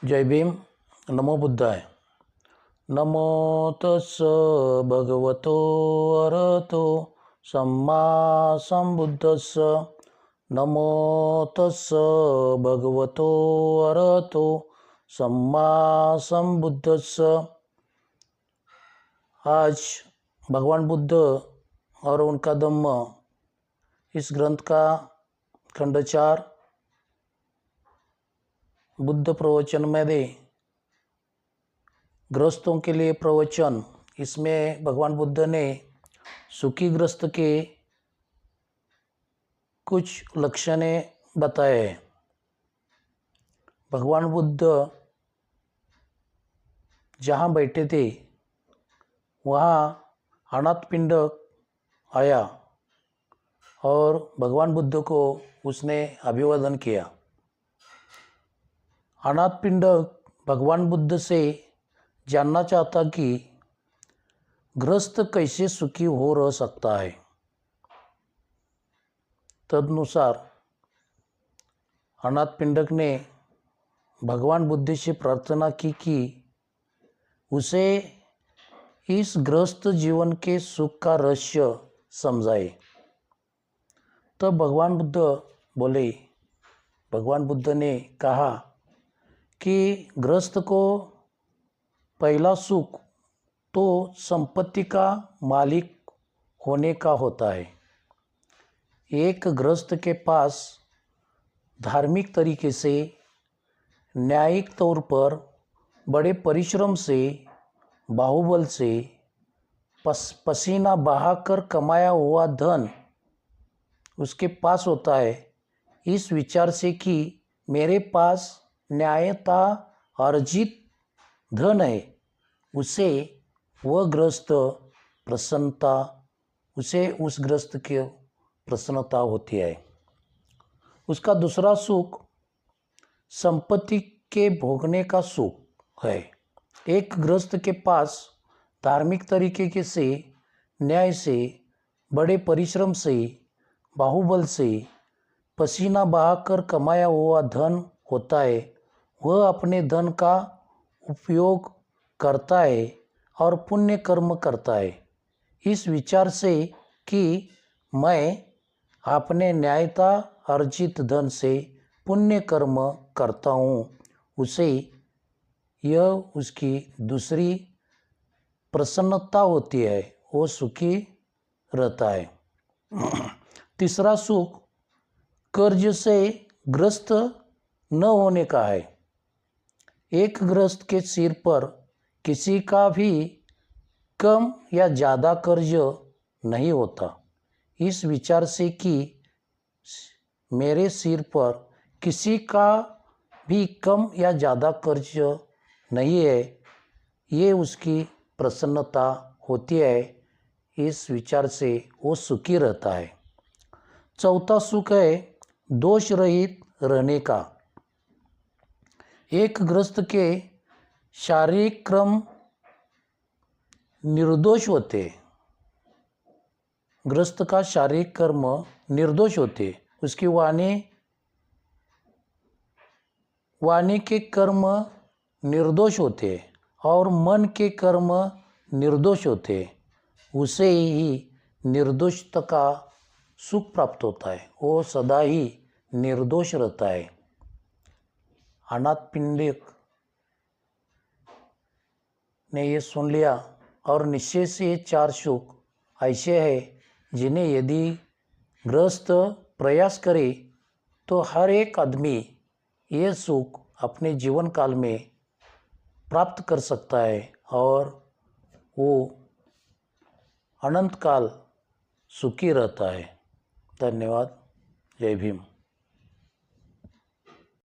जय भीम. नमो बुद्धाय. नमो तस्स भगवतो अरहतो सम्मा संबुद्धस्स. नमो तस्स भगवतो अरहतो सम्मा संबुद्धस्स. आज भगवान बुद्ध और उनका धम्म इस ग्रंथ का खंड 4 बुद्ध प्रवचन में दे ग्रस्तों के लिए प्रवचन. इसमें भगवान बुद्ध ने सुखी ग्रस्त के कुछ लक्षणें बताए हैं. भगवान बुद्ध जहाँ बैठे थे वहाँ अनाथ पिंडक आया और भगवान बुद्ध को उसने अभिवादन किया. अनाथ पिंडक भगवान बुद्ध से जानना चाहता कि ग्रस्त कैसे सुखी हो रह सकता है. तदनुसार अनाथ पिंडक ने भगवान बुद्ध से प्रार्थना की कि उसे इस ग्रस्त जीवन के सुख का रहस्य समझाए. तब भगवान बुद्ध बोले. भगवान बुद्ध ने कहा कि ग्रस्त को पहला सुख तो संपत्ति का मालिक होने का होता है. एक ग्रस्त के पास धार्मिक तरीके से न्यायिक तौर पर बड़े परिश्रम से बाहुबल से पसीना बहाकर कमाया हुआ धन उसके पास होता है. इस विचार से कि मेरे पास न्यायता अर्जित धन है, उसे वह ग्रस्त प्रसन्नता उसे उस ग्रस्त की प्रसन्नता होती है. उसका दूसरा सुख संपत्ति के भोगने का सुख है. एक ग्रस्त के पास धार्मिक तरीके के से न्याय से बड़े परिश्रम से बाहुबल से पसीना बहाकर कमाया हुआ धन होता है. वह अपने धन का उपयोग करता है और पुण्य कर्म करता है. इस विचार से कि मैं अपने न्यायता अर्जित धन से पुण्य कर्म करता हूँ, उसे यह उसकी दूसरी प्रसन्नता होती है, वो सुखी रहता है. तीसरा सुख कर्ज से ग्रस्त न होने का है. एक ग्रस्त के सिर पर किसी का भी कम या ज़्यादा कर्ज नहीं होता. इस विचार से कि मेरे सिर पर किसी का भी कम या ज़्यादा कर्ज नहीं है, ये उसकी प्रसन्नता होती है. इस विचार से वो सुखी रहता है. चौथा सुख है दोष रहित रहने का. एक ग्रस्त के शारीरिक कर्म निर्दोष होते. ग्रस्त का शारीरिक कर्म निर्दोष होते. उसकी वाणी के कर्म निर्दोष होते और मन के कर्म निर्दोष होते. उसे ही निर्दोषता का सुख प्राप्त होता है. वो सदा ही निर्दोष रहता है. अनाथ पिंडक ने ये सुन लिया और निश्चय से ये 4 सुख ऐसे हैं जिन्हें यदि ग्रस्त प्रयास करे तो हर एक आदमी ये सुख अपने जीवन काल में प्राप्त कर सकता है और वो अनंत काल सुखी रहता है. धन्यवाद. जय भीम.